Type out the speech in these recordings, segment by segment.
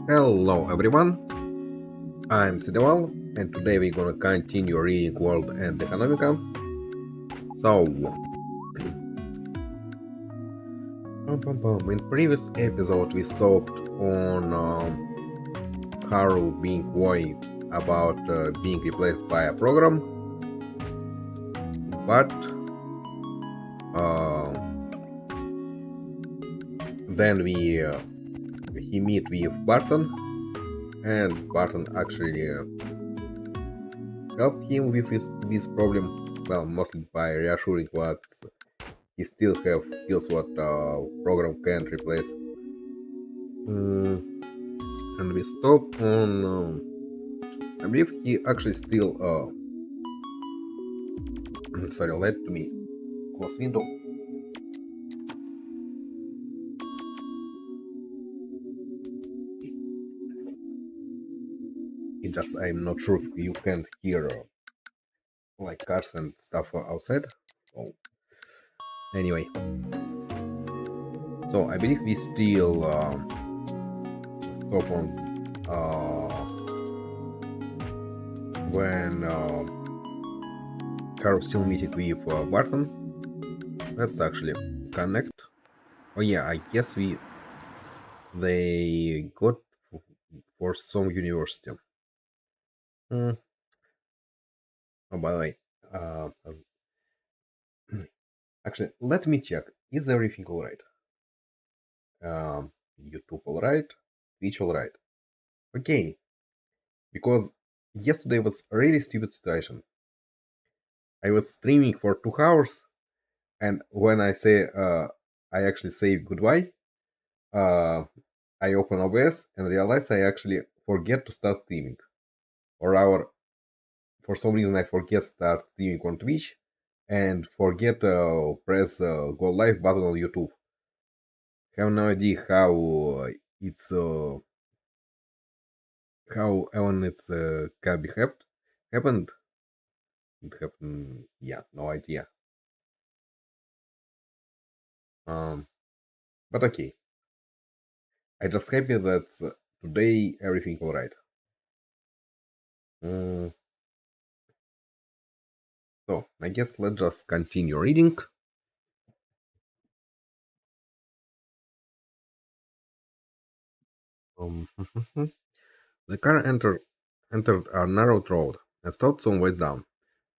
Hello everyone, I'm Sideval, and today we're gonna continue reading World and Economica. So, in previous episode we stopped on Carl being worried about being replaced by a program, but then he meet with Barton, and Barton actually helped him with this problem, well, mostly by reassuring that he still have skills what program can replace. And we stop on I believe he actually still sorry, let me close window. It just, I'm not sure if you can't hear like cars and stuff outside. So anyway, so I believe we still stop on when Carl still meeting with Barton. Let's actually connect. Oh yeah, I guess they got for some university. Oh, by the way, actually, let me check. Is everything alright? YouTube alright? Twitch alright? Okay, because yesterday was a really stupid situation. I was streaming for 2 hours, and when I say I actually say goodbye, I open OBS and realize I actually forget to start streaming. Or our for some reason I forget start streaming on Twitch and forget press go live button on YouTube. Have no idea it's how even it's can be happened. It happened. Yeah, no idea. Um, but okay. I just happy that today everything alright. Mm, so I guess let's just continue reading. Um, the car entered a narrow road and stopped some ways down.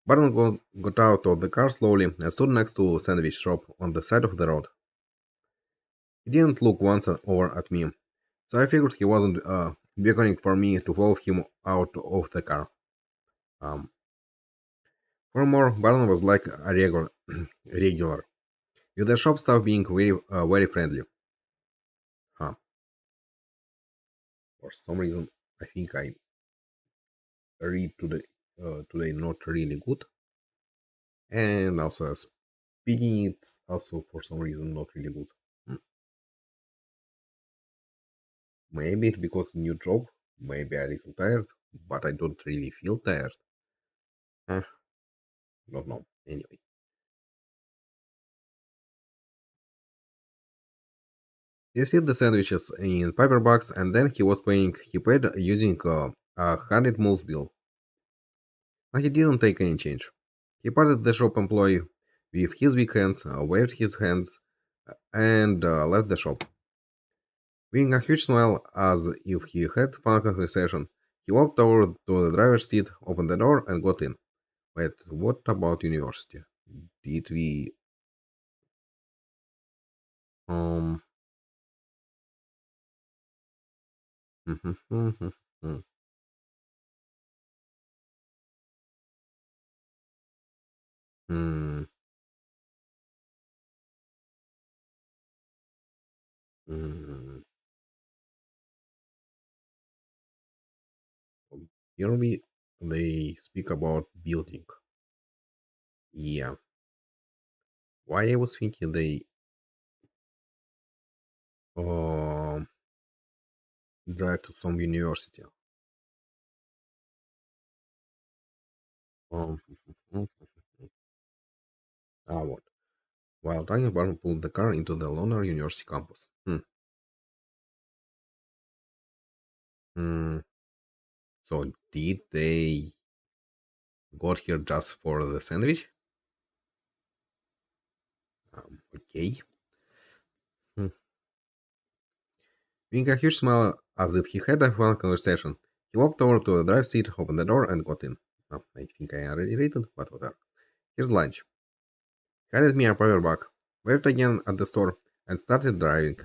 Barton got out of the car slowly and stood next to a sandwich shop on the side of the road. He didn't look once over at me, so I figured he wasn't beckoning for me to follow him out of the car. Um, Furthermore, Barton was like a regular, with the shop staff being very friendly. Huh. For some reason, I think I read today not really good, and also speaking it's also for some reason not really good. Hmm. Maybe it's because new job, maybe a little tired, but I don't really feel tired. Huh, don't know. Anyway, he received the sandwiches in paper box, and then he was paying. He paid using a 100 mols bill, but he didn't take any change. He patted the shop employee with his big hands, waved his hands, and left the shop. With a huge smile as if he had fun conversation, he walked over to the driver's seat, opened the door, and got in. Wait, what about university? Did we um hmm, hmm. Here we they speak about building. Yeah. Why I was thinking they um drive to some university. Um what? While talking about pulled the car into the Lonar University campus. Hmm. So did they got here just for the sandwich? Okay. Hmm. With a huge smile, as if he had a fun conversation, he walked over to the drive seat, opened the door, and got in. I think I already read it, but whatever. Here's lunch. Handed me a paper bag, waved again at the store, and started driving.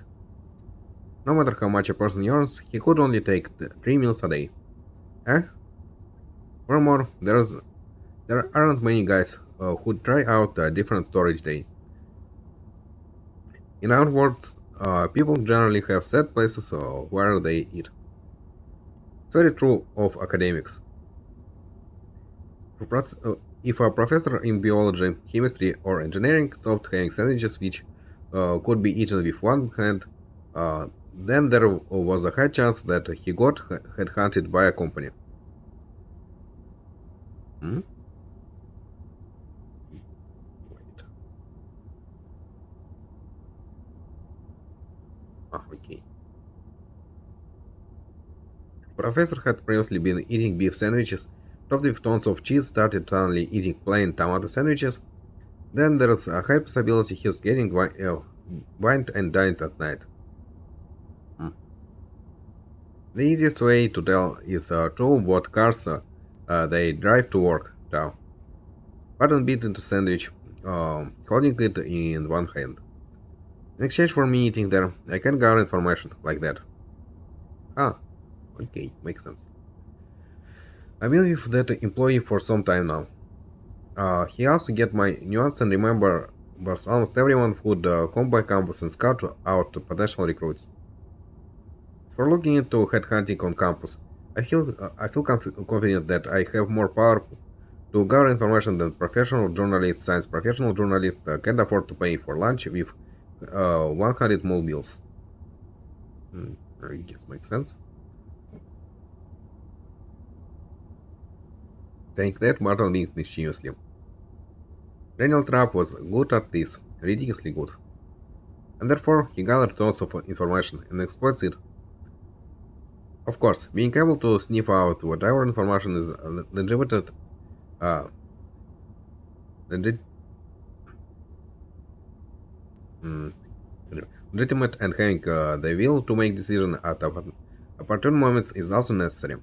No matter how much a person earns, he could only take 3 meals a day. Eh? Furthermore, there aren't many guys who try out a different storage day. In our words, people generally have set places where they eat. It's very true of academics. If a professor in biology, chemistry, or engineering stopped having sandwiches which could be eaten with one hand, then there was a high chance that he got headhunted by a company. Hmm? Wait. Okay. Professor had previously been eating beef sandwiches, topped with tons of cheese, started suddenly eating plain tomato sandwiches. Then there's a high possibility he's getting wined and dined at night. Hmm. The easiest way to tell is through what cars they drive to work now. Button bit into sandwich, holding it in one hand. In exchange for me eating there, I can gather information like that. Ah, okay, makes sense. I've been with that employee for some time now. He also get my nuance and remember almost everyone who'd come by campus and scout out potential recruits. For looking into headhunting on campus, I feel confident that I have more power to gather information than professional journalists, since professional journalists can't afford to pay for lunch with 100 mole bills. I guess makes sense. Saying that, Martin winked mischievously. Daniel Trapp was good at this, ridiculously good, and therefore he gathered tons of information and exploits it. Of course, being able to sniff out whatever information is uh, legit, mm, legitimate and having the will to make decisions at opportune moments is also necessary.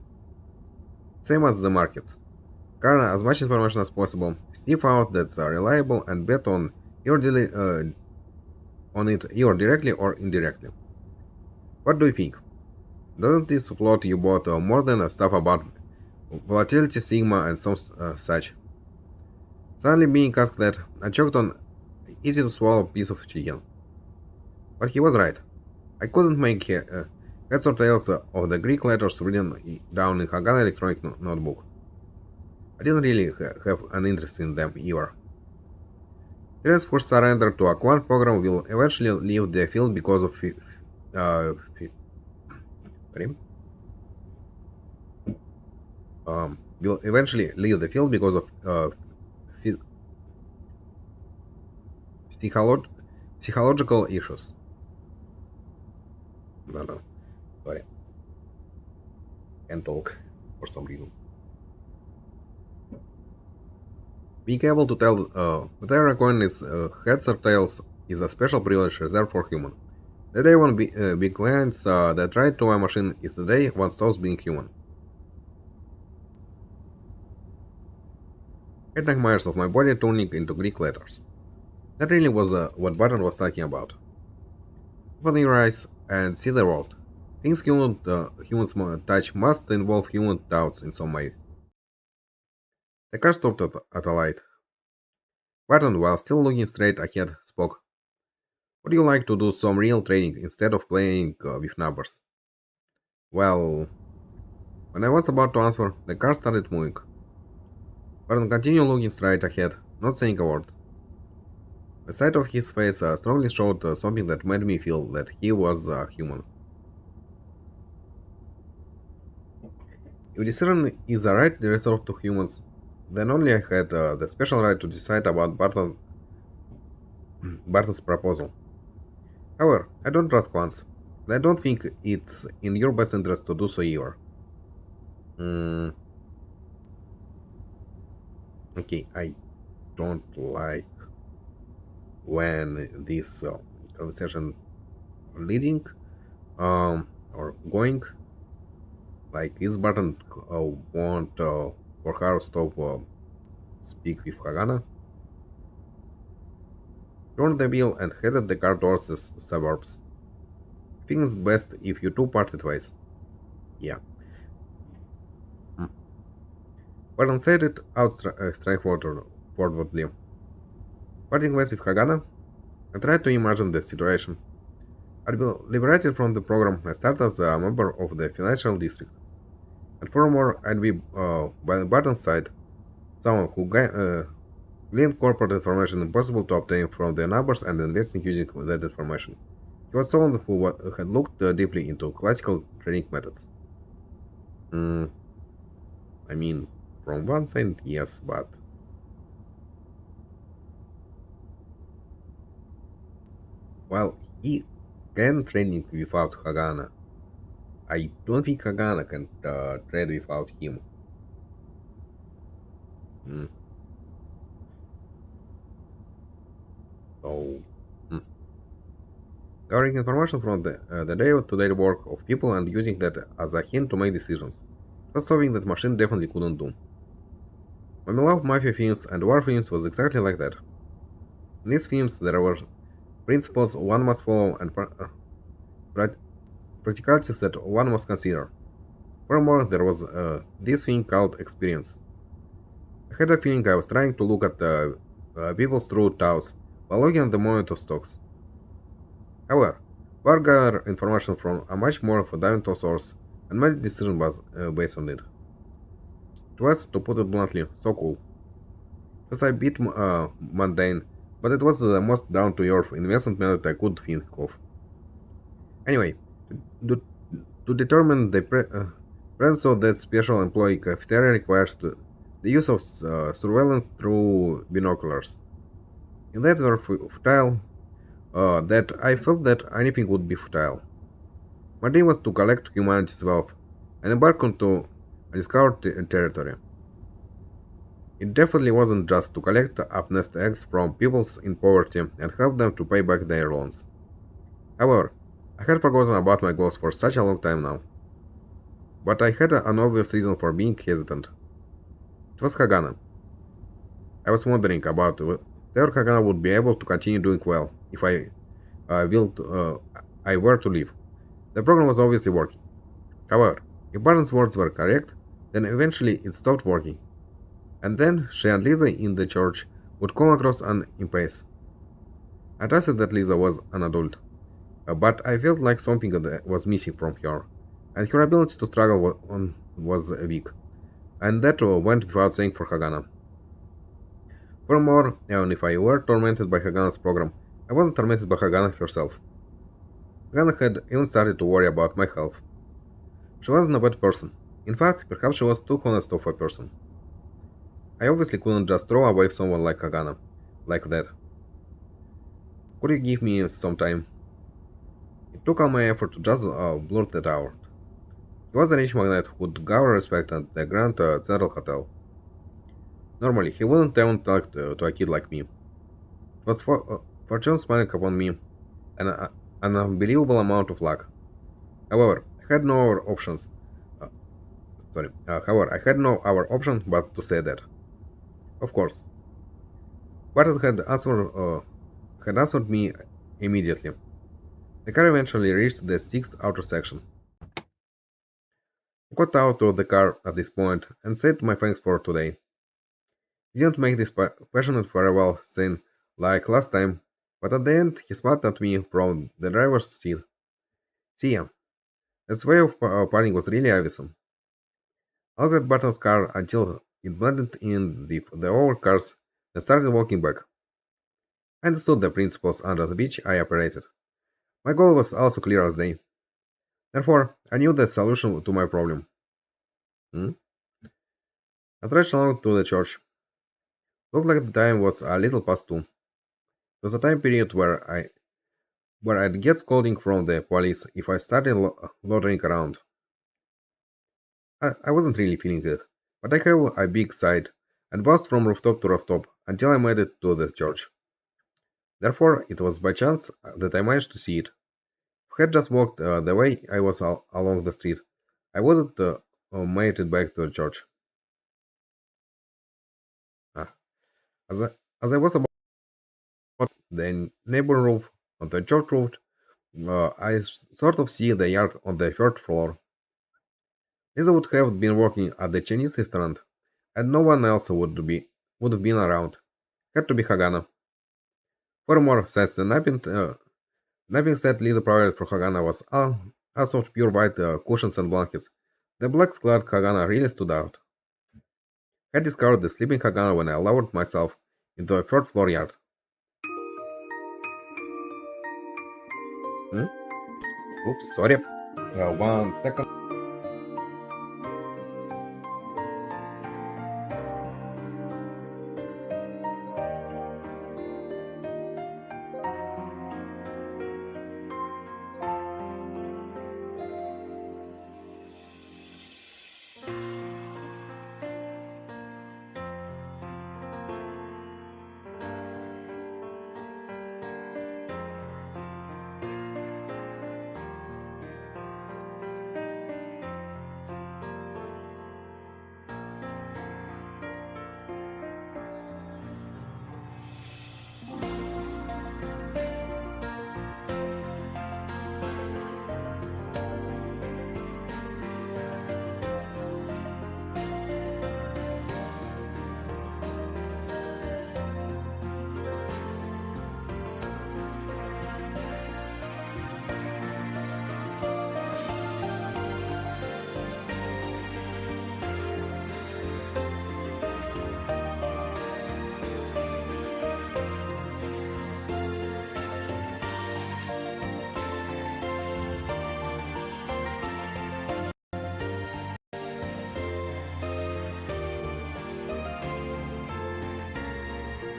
Same as the market. Garner as much information as possible, sniff out that's reliable, and bet on on it either directly or indirectly. What do you think? Doesn't this float you both more than stuff about volatility, sigma, and some such? Suddenly being asked that, I choked on easy to swallow piece of chicken. But he was right. I couldn't make heads or tails of the Greek letters written down in Hagan electronic notebook. I didn't really have an interest in them either. Tests for surrender to a quant program will eventually leave the field because of sorry, will eventually leave the field because of psycholo- psychological issues. No, no, sorry, can't talk for some reason. Being able to tell whether a coin is heads or tails is a special privilege reserved for human. The day when big clients that write to a machine is the day one stops being human. Had nightmares of my body turning into Greek letters. That really was what Button was talking about. Open your eyes and see the world. Things humans touch must involve human thoughts in some way. The car stopped at a light. Barton, while still looking straight ahead, spoke. Would you like to do some real trading instead of playing with numbers? Well, when I was about to answer, the car started moving. Barton continued looking straight ahead, not saying a word. The sight of his face strongly showed something that made me feel that he was human. If decision is a right reserved to humans, then only I had the special right to decide about Barton's proposal. However, I don't trust quants, and I don't think it's in your best interest to do so either. Mm, okay, I don't like when this conversation leading or going like is Barton want for her stop speak with Hagana. Turned the wheel and headed the car towards the suburbs. I think it's best if you two parted ways. Yeah. Mm. Barton said it out straightforwardly. Parting ways with Hagana, I tried to imagine the situation. I'd be liberated from the program and start as a member of the financial district. And furthermore, I'd be by Barton's side, someone who gleaned corporate information impossible to obtain from the numbers and investing using that information. He was someone who had looked deeply into classical trading methods. Mm, I mean, from one side, yes, but while he can trade without Hagana, I don't think Hagana can trade without him. Mm, so, mm. Gathering information from the day-to-day work of people and using that as a hint to make decisions. That's something that machine definitely couldn't do. My love mafia films and war films was exactly like that. In these films, there were principles one must follow and practicalities that one must consider. Furthermore, there was this thing called experience. I had a feeling I was trying to look at people's true thoughts while looking at the moment of stocks. However, but gather information from a much more fundamental source and made decision based on it. It was, to put it bluntly, so cool. It was a bit mundane, but it was the most down-to-earth investment method I could think of. Anyway, to, to determine the presence of that special employee cafeteria requires the use of surveillance through binoculars. In that were futile, that I felt that anything would be futile. My dream was to collect humanity's wealth and embark onto undiscovered territory. It definitely wasn't just to collect up nest eggs from peoples in poverty and help them to pay back their loans. However, I had forgotten about my goals for such a long time now. But I had an obvious reason for being hesitant. It was Hagana. I was wondering about whether Hagana would be able to continue doing well if I were to leave. The program was obviously working. However, if Barnes' words were correct, then eventually it stopped working. And then she and Lisa in the church would come across an impasse. I trusted that Lisa was an adult, but I felt like something was missing from her, and her ability to struggle was weak, and that went without saying for Hagana. Furthermore, even if I were tormented by Hagana's program, I wasn't tormented by Hagana herself. Hagana had even started to worry about my health. She wasn't a bad person. In fact, perhaps she was too honest of a person. I obviously couldn't just throw away someone like Hagana, like that. Could you give me some time? It took all my effort to just blurt that out. He was a rich magnate who'd garner respect at the Grand Central Hotel. Normally, he wouldn't even talk to a kid like me. It was fortune smiling upon me, and an unbelievable amount of luck. However, I had no other options. Uh, however, I had no other option but to say that. Of course, Bartlett had answered me immediately. The car eventually reached the sixth outer section. I got out of the car at this point and said my thanks for today. He didn't make this passionate farewell scene like last time, but at the end he smiled at me from the driver's seat. See ya. His way of parting was really awesome. I looked at Barton's car until it blended in the other cars and started walking back. I understood the principles under which I operated. My goal was also clear as day. Therefore, I knew the solution to my problem. Hmm? I trudged along to the church. Looked like the time was a little past 2. It was a time period where I'd get scolding from the police if I started loitering around. I wasn't really feeling it, but I have a big side and bounced from rooftop to rooftop until I made it to the church. Therefore, it was by chance that I managed to see it. If I had just walked the way I was along the street, I wouldn't made it back to the church. Ah, as I was about the neighbor roof on the church roof, sort of see the yard on the third floor. Lisa would have been working at the Chinese restaurant, and no one else would have been around. Had to be Hagana. Furthermore, since the napping set Lisa provided for Hagana was also of pure white cushions and blankets, the black-clad Hagana really stood out. I discovered the sleeping Hagana when I lowered myself into a third floor yard. Hmm? Oops, sorry. 1 second.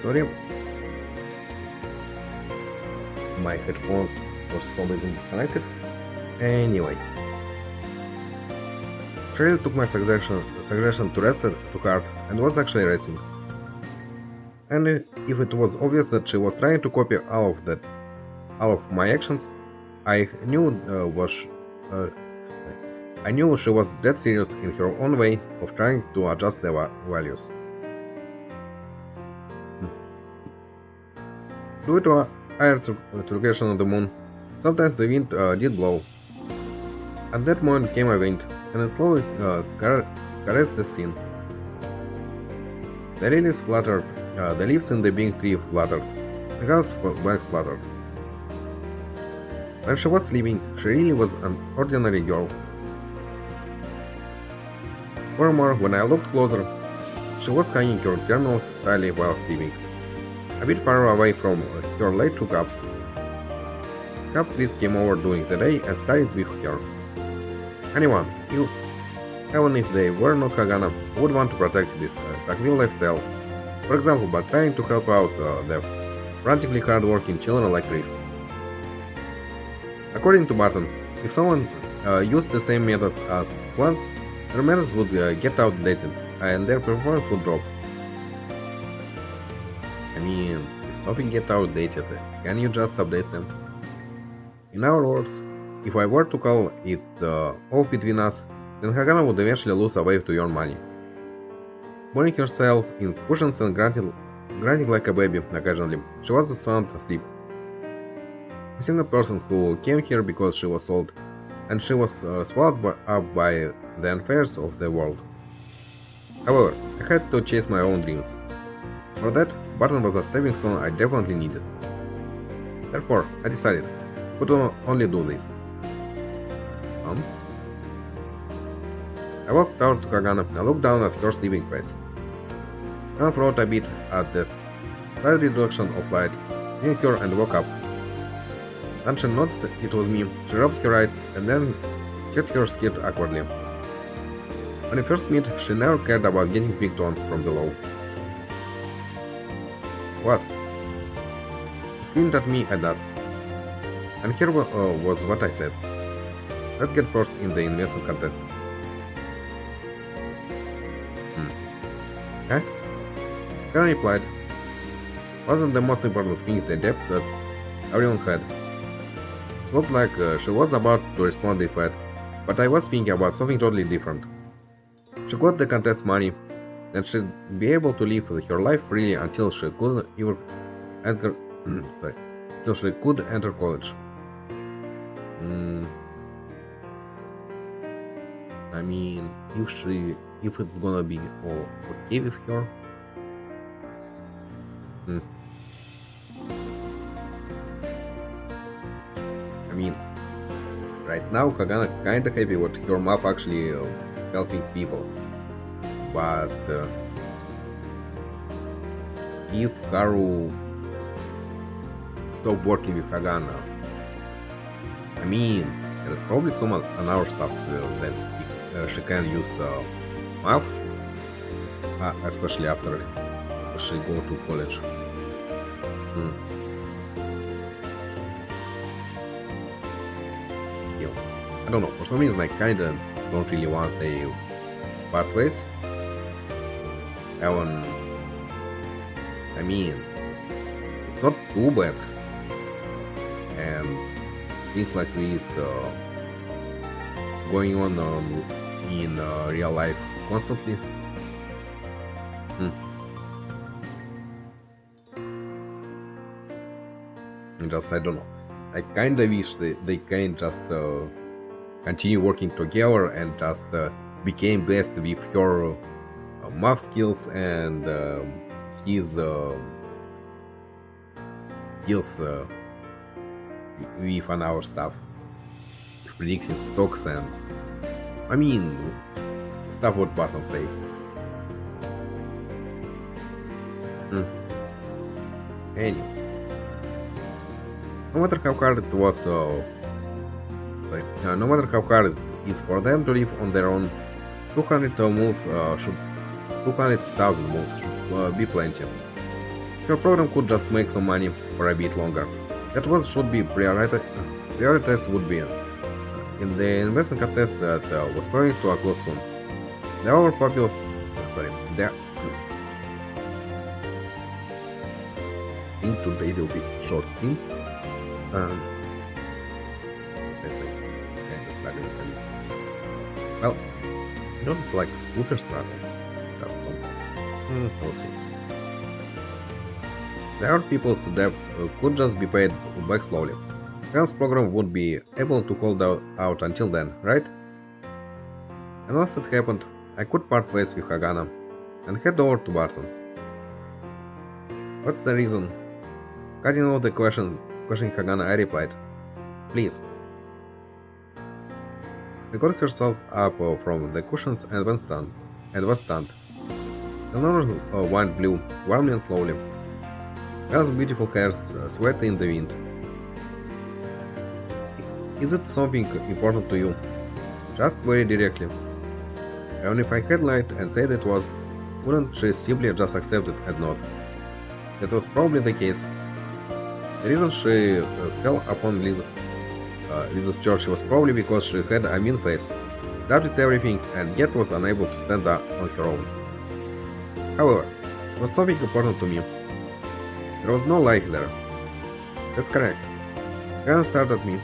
Sorry. My headphones for some reason disconnected. Anyway. She really took my suggestion to rest to heart and was actually resting. And if it was obvious that she was trying to copy all of my actions, I knew she was dead serious in her own way of trying to adjust the values. Due to higher circulation of the moon, sometimes the wind did blow. At that moment came a wind, and it slowly caressed the scene. The lilies fluttered, the leaves in the big tree fluttered, the grass bags fluttered. When she was sleeping, she really was an ordinary girl. Furthermore, when I looked closer, she was hanging her journal tightly while sleeping, a bit far away from her late two cubs. Cubs trees came over during the day and studied with her. Anyone, even if they were not Hagana, would want to protect this new lifestyle, for example by trying to help out the frantically hard-working children like Chris. According to Barton, if someone used the same methods as plants, their methods would get outdated and their performance would drop. I mean, if something gets outdated, can you just update them? In our words, if I were to call it off between us, then Hagana would eventually lose a way to earn money. Burning herself in cushions and grunting like a baby occasionally, she was sound asleep. A single person who came here because she was old, and she was swallowed up by the affairs of the world. However, I had to chase my own dreams. For that, Barton was a stepping stone I definitely needed. Therefore, I decided, could only do this. I walked out to Hagana and looked down at her sleeping face. I frowned a bit at the slight reduction of light near her and woke up. When she noticed it was me, she rubbed her eyes and then checked her skirt awkwardly. When we first met, she never cared about getting picked on from below. What? She screamed at me at dusk. And here was what I said. Let's get first in the investment contest. Okay? Karen replied, wasn't the most important thing the depth that everyone had. Looked like she was about to respond with that, but I was thinking about something totally different. She got the contest money, and she'd be able to live her life freely until she could enter college. I mean, if it's gonna be okay with her. I mean, right now Hagana kinda happy with her map actually helping people, but if Haru stop working with Hagana, I mean, there's probably some another stuff that she can use map, especially after she go to college. I don't know, for some reason I kinda don't really want a pathways. I mean, it's not too bad, and things like this going on in real life constantly. Just, I don't know, I kinda wish they can just continue working together and just became best with her math skills and his skills with another stuff, predicting stocks and I mean stuff what Barton say. Anyway, no matter how hard it was, no matter how hard it is for them to live on their own, 200,000 moons should be plenty. her program could just make some money for a bit longer. That was should be prioritized would be in the investment contest that was going to a close soon. The overpopulous, the think today will be short stint. Let's say, kind of struggling a bit. Well, I don't like super struggle, just sometimes. We'll see. The other people's debts could just be paid back slowly. Hans program would be able to hold out until then, right? And once it happened, I could part ways with Hagana and head over to Barton. What's the reason? Cutting off the questioning Hagana, I replied, please. She got herself up from the cushions and was stunned. The northern wind blew warmly and slowly. Elle's beautiful hair sweated in the wind. Is it something important to you? Just very directly. Even if I had lied and said it was, wouldn't she simply just accept it and nod? That was probably the case. The reason she fell upon Liza's church was probably because she had a mean face, doubted everything, and yet was unable to stand up on her own. However, it was something important to me. There was no lie there. That's correct. Hannah stared at me.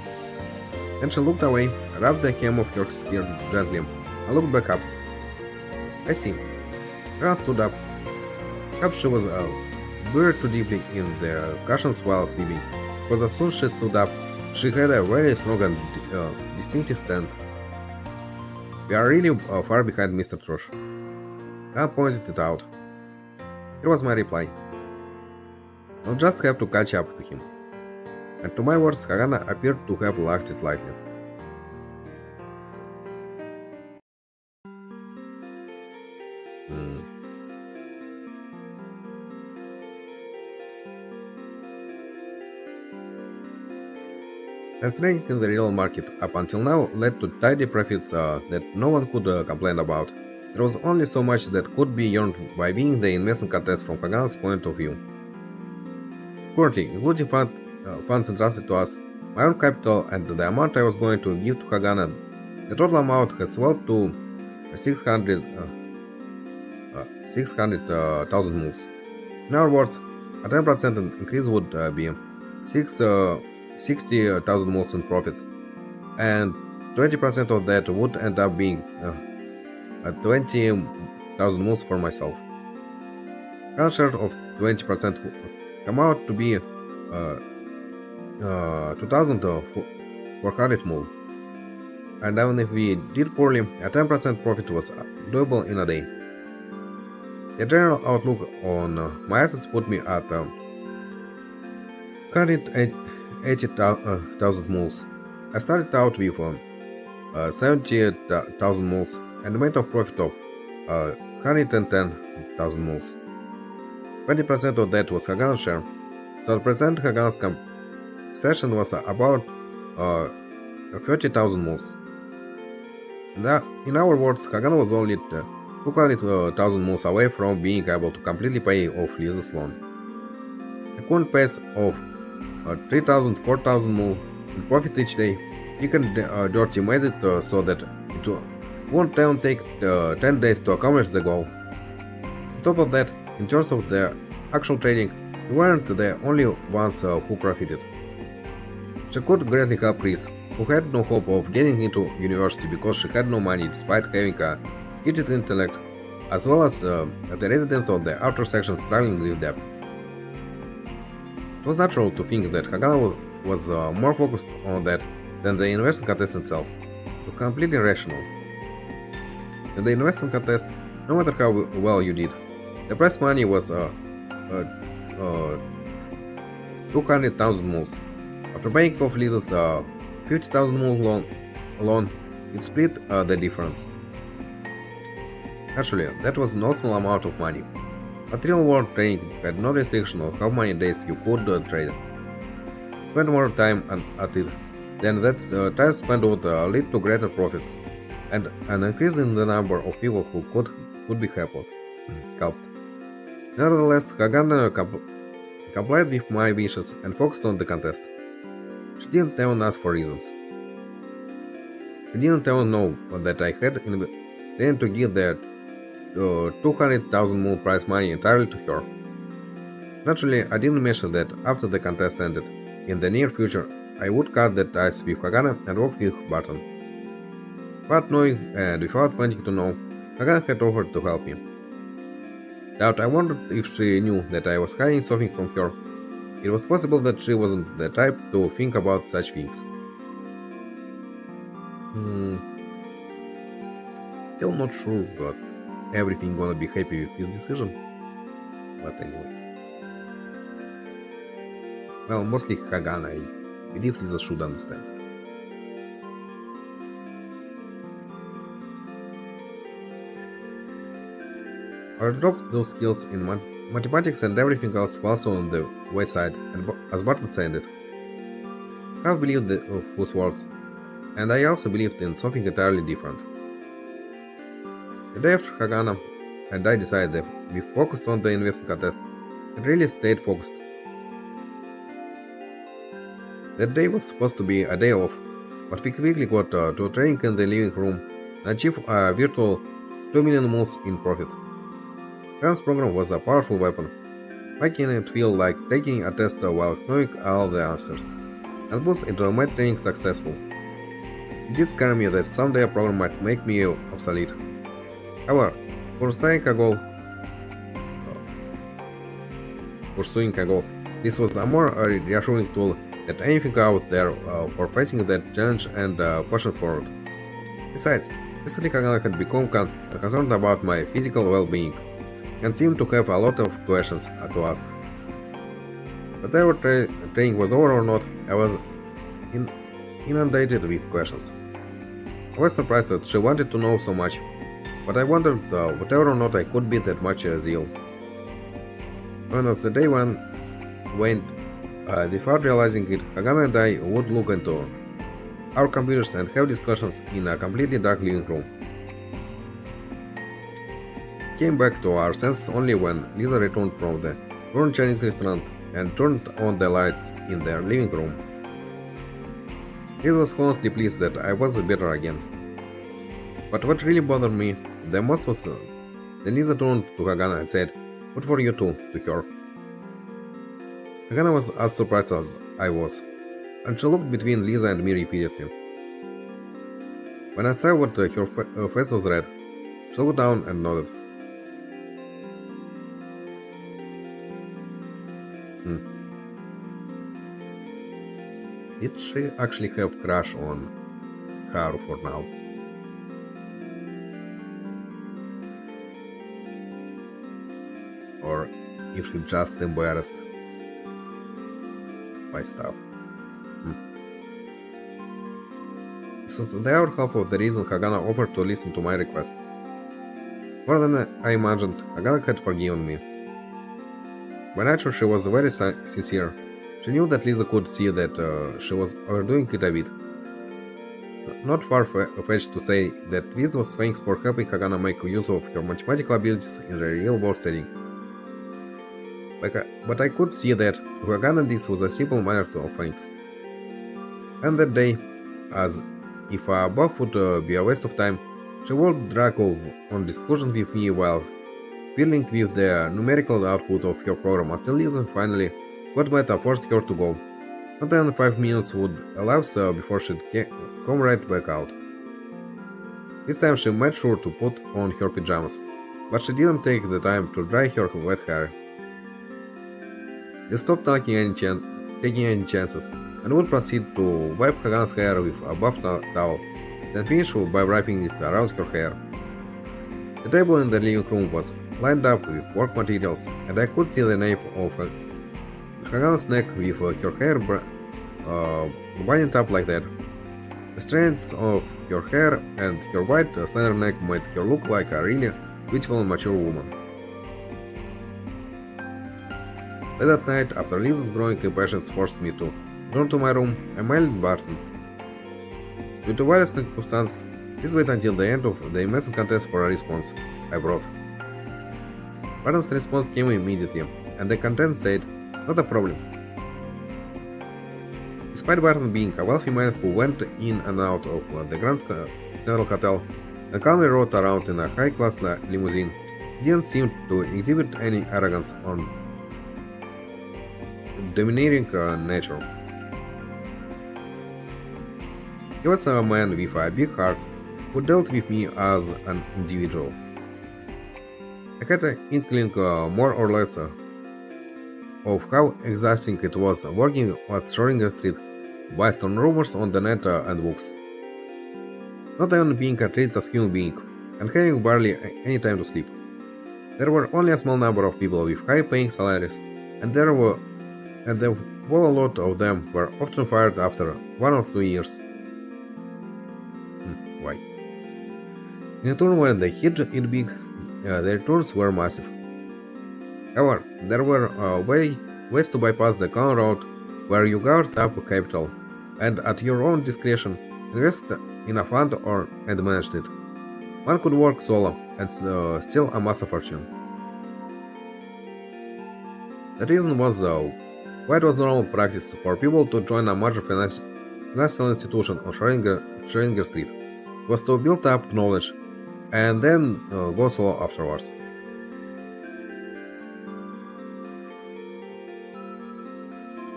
Then she looked away, rubbed the hem of her skirt gently, and looked back up. I see. Hannah stood up. Perhaps she was buried too deeply in the cushions while sleeping, because as soon as she stood up, she had a very strong and distinctive stand. We are really far behind Mr. Trush. I pointed it out. Here was my reply. I'll just have to catch up to him. And to my words, Hagana appeared to have laughed it lightly. And trading in the real market up until now led to tidy profits that no one could complain about. There was only so much that could be earned by winning the investment contest from Hagana's point of view. Currently, including funds entrusted to us, my own capital, and the amount I was going to give to Hagana, the total amount has swelled to 600,000 moves. In other words, a 10% increase would be 60,000 moves in profits, and 20% of that would end up being 20,000 moves for myself. Our share of 20% would come out to be 2,400 moves. And even if we did poorly, a 10% profit was doable in a day. The general outlook on my assets put me at 180,000 moves. I started out with 70,000 moves and made a profit of 110,000 moves. 20% of that was Hagana's share, so the present Hagana's session was about 30,000 moves. In our words, Hagana was only 200,000 moves away from being able to completely pay off Liza's loan. A current pace of 3,000, 4,000 moves in profit each day, you can dirty made it so that it won't even take 10 days to accomplish the goal. On top of that, in terms of the actual trading, we weren't the only ones who profited. She could greatly help Chris, who had no hope of getting into university because she had no money despite having a gifted intellect, as well as the residents of the outer section struggling with debt. It was natural to think that Hagana was more focused on that than the investment contest itself. It was completely rational. In the investment contest, no matter how well you did, the prize money was 200,000 moves. After paying off Liza's 50,000 move loan, it split the difference. Actually, that was no small amount of money. But real-world trading had no restriction on how many days you could trade. Spend more time at it, then that time spent would lead to greater profits and an increase in the number of people who could be helped. Nevertheless, Hagana complied with my wishes and focused on the contest. She didn't even ask for reasons. She didn't even know that I had intended to give the 200,000 mul prize money entirely to her. Naturally, I didn't mention that after the contest ended, in the near future, I would cut the ties with Hagana and work with Barton. Without knowing and without wanting to know, Hagana had offered to help me. Doubt I wondered if she knew that I was hiding something from her. It was possible that she wasn't the type to think about such things. Still not sure that everything gonna be happy with his decision. But anyway. Well, mostly Hagana, I believe Lisa should understand. I dropped those skills in mathematics and everything else was on the wayside, and as Barton said it. I have believed whose words, and I also believed in something entirely different. The day after Hagana and I decided that we focused on the investment contest and really stayed focused. That day was supposed to be a day off, but we quickly got to training in the living room and achieved a virtual 2 million moves in profit. Hagana's program was a powerful weapon, making it feel like taking a test while knowing all the answers, and both it made training successful. It did scare me that someday a program might make me obsolete. However, pursuing a goal, this was a more reassuring tool than anything out there for facing that challenge and pushing forward. Besides, recently Hagana had become concerned about my physical well-being, and seemed to have a lot of questions to ask. Whether training was over or not, I was inundated with questions. I was surprised that she wanted to know so much, but I wondered whether or not I could beat that much zeal. When as the day went, without realizing it, Hagana and I would look into our computers and have discussions in a completely dark living room. Came back to our senses only when Lisa returned from the Burn Chinese restaurant and turned on the lights in their living room. Lisa was honestly pleased that I was better again. But what really bothered me the most was that Lisa turned to Hagana and said, "Good for you too," to her. Hagana was as surprised as I was, and she looked between Lisa and me repeatedly. When I saw what her face was red, she looked down and nodded. Did she actually have crush on Haru for now? Or if she just embarrassed by stuff? This was the other half of the reason Hagana offered to listen to my request. More than I imagined, Hagana had forgiven me. By nature, she was very sincere. She knew that Lisa could see that she was overdoing it a bit. It's not far-fetched to say that this was thanks for helping Hagana make use of her mathematical abilities in a real-world setting. But I could see that to Hagana this was a simple matter of things. And that day, as if a buff would be a waste of time, she would drag on discussion with me while fiddling with the numerical output of her program until Lisa finally got mad and forced her to go. Not even 5 minutes would elapse before she'd come right back out. This time she made sure to put on her pajamas, but she didn't take the time to dry her wet hair. They stopped taking any chances, and would proceed to wipe Hagana's hair with a buff towel, then finish by wrapping it around her hair. The table in the living room was lined up with work materials, and I could see the nape of Hagana's neck with her hair binding up like that. The strands of her hair and her white slender neck made her look like a really beautiful and mature woman. Late at night, after Lisa's growing impatience forced me to return to my room, I mailed Barton. Due to various circumstances, please wait until the end of the investment contest for a response, I wrote. Barton's response came immediately, and the content said, not a problem. Despite Barton being a wealthy man who went in and out of the Grand Central Hotel and calmly rode around in a high-class limousine, he didn't seem to exhibit any arrogance or domineering nature. He was a man with a big heart who dealt with me as an individual. I had an inkling, more or less, of how exhausting it was working at Schrödinger Street based on rumors on the net and books. Not even being treated as human being, and having barely any time to sleep. There were only a small number of people with high-paying salaries, and there were a whole lot of them were often fired after 1 or 2 years. Why? In a turn when they hit it big, their returns were massive. However, there were ways to bypass the common route where you guard up capital and at your own discretion invest in a fund and manage it. One could work solo and still amass a fortune. The reason was why it was normal practice for people to join a major financial institution on Schrödinger Street was to build up knowledge and then go solo afterwards.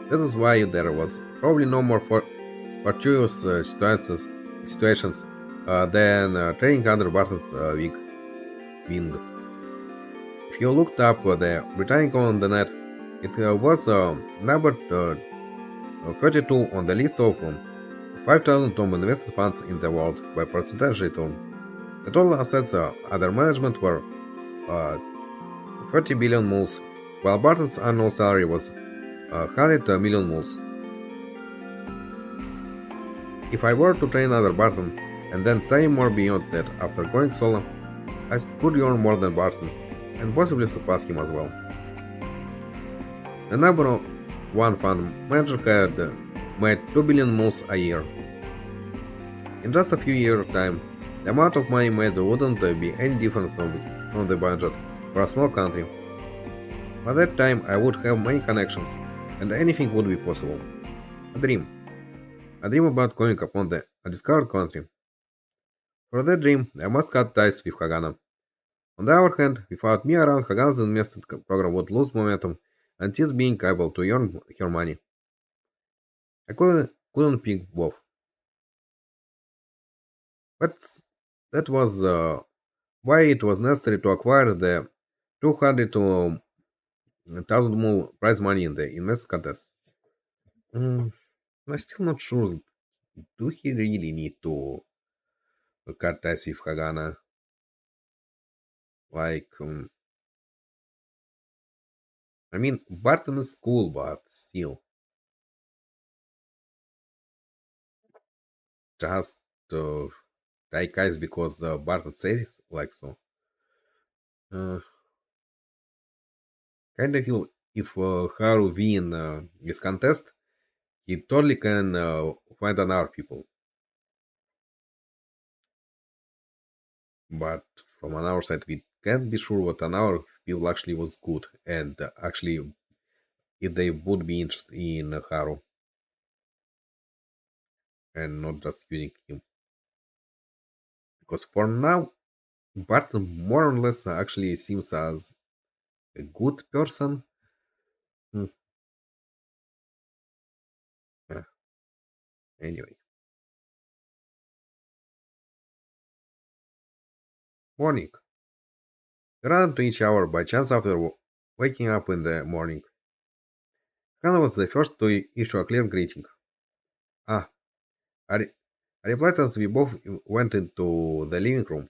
That is why there was probably no more fortuitous situations than training under Barton's wing. If you looked up the Britannica on the net, it was number 32 on the list of 5,000 top invested funds in the world by percentage return. The total assets under management were 30 billion moles, while Barton's annual salary was 100 million moles. If I were to train under Barton and then study more beyond that after going solo, I could earn more than Barton and possibly surpass him as well. The number one fund manager had made 2 billion moles a year. In just a few years' time, the amount of money made wouldn't be any different from the budget for a small country. By that time, I would have many connections, and anything would be possible. A dream. A dream about going upon a discovered country. For that dream, I must cut ties with Hagana. On the other hand, without me around, Hagana's investment program would lose momentum and cease being able to earn her money. I couldn't pick both. But that was why it was necessary to acquire the 200,000 mole prize money in the investment contest. I'm still not sure. Do he really need to cut ties with Hagana? Like, I mean, Barton is cool, but still, just take guys because Barton says like so. Uh, kind of feel if Haru win this contest, he totally can find another people. But from another side, we can't be sure what another people actually was good and actually if they would be interested in Haru and not just using him. Because for now, Barton more or less actually seems as a good person. Hmm, yeah, anyway. Morning. We ran into each other by chance after waking up in the morning. Hannah was the first to issue a clear greeting. Ah, I, re- I replied as we both went into the living room.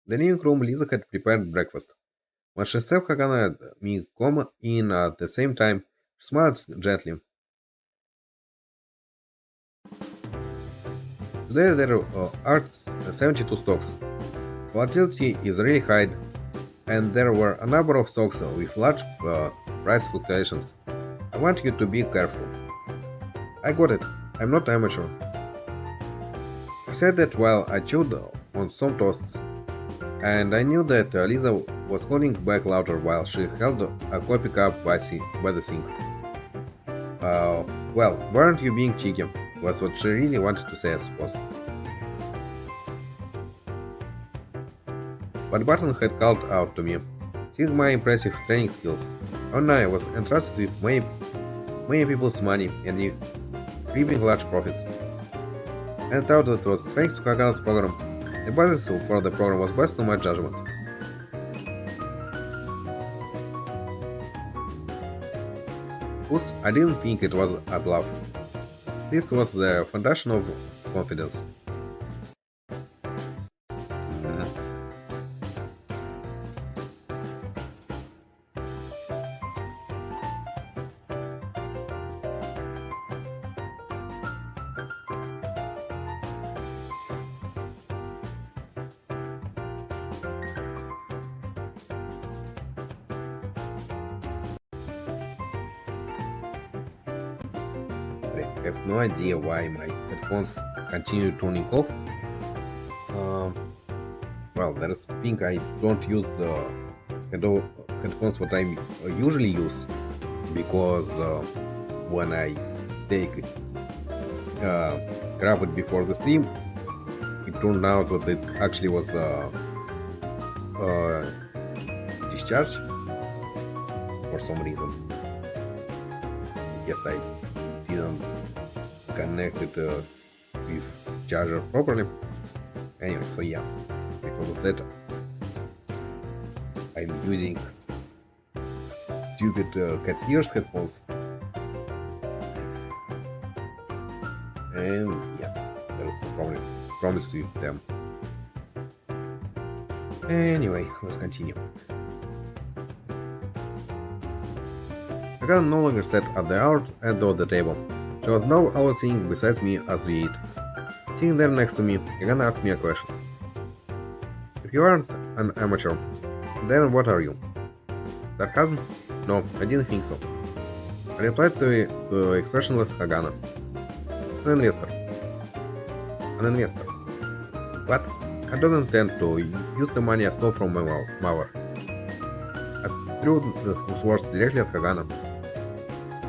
The living room Lisa had prepared breakfast. When she saw Hagana and me come in at the same time, she smiled gently. Today there are 72 stocks. Volatility is really high, and there were a number of stocks with large price fluctuations. I want you to be careful. I got it. I'm not amateur. I said that while I chewed on some toasts. And I knew that Lisa was holding back louder while she held a coffee cup by the sink. Uh, well, weren't you being cheeky? Was what she really wanted to say, I suppose. But Barton had called out to me, seeing my impressive training skills. And I was entrusted with many people's money and reaping large profits. And I thought that was thanks to Kagana's program. The basis for the program was based on my judgment. Thus, I didn't think it was a bluff. This was the foundation of confidence. Mhm. I have no idea why my headphones continue tuning off. Um, well, there's a thing I don't use headphones what I usually use because when I take grab it before the stream, it turned out that it actually was discharge for some reason. Yes, I didn't connect it with charger properly. Anyway, so yeah, because of that, I'm using stupid cat ears headphones. And yeah, there's some problems with them. Anyway, let's continue. Hagan no longer sat at the other end of the table. She was now all sitting beside me as we ate. Sitting there next to me, Hagan asked me a question. If you aren't an amateur, then what are you? Sarcasm? No, I didn't think so. I replied to expressionless Hagana. An investor. An investor. But I don't intend to use the money I stole from my mother. I threw those words directly at Hagana.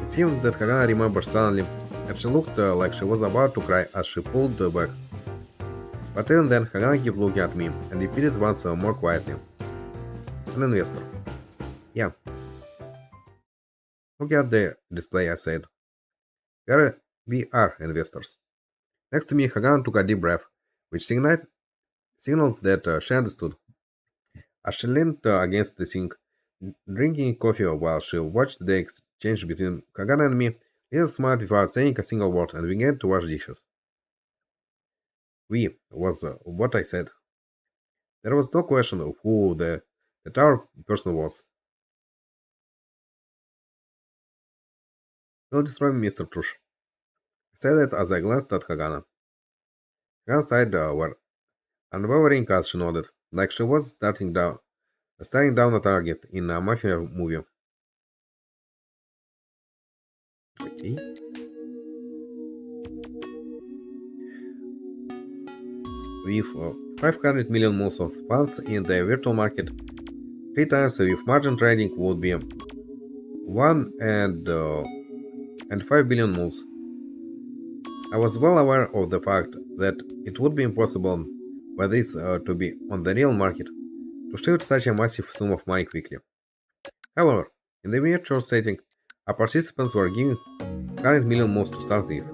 It seemed that Hagana remembered suddenly, and she looked like she was about to cry as she pulled back. But even then, Hagana kept looking at me and repeated once more quietly. An investor. Yeah. Look at the display, I said. We are investors. Next to me, Hagana took a deep breath, which signaled that she understood. As she leaned against the sink, drinking coffee while she watched the exchange between Hagana and me, Lisa smiled without saying a single word and began to wash dishes. We was what I said. There was no question of who the other person was. Don't destroy me, Mr. Trush. I said it as I glanced at Hagana. Hagana's eyes were unwavering as she nodded, like she was staring down a target in a mafia movie. Okay. With 500 million moves of funds in the virtual market, 3 times with margin trading would be 1 and 5 billion moves. I was well aware of the fact that it would be impossible for this to be on the real market to shift such a massive sum of money quickly. However, in the virtual setting, our participants were given 100 million moves to start with.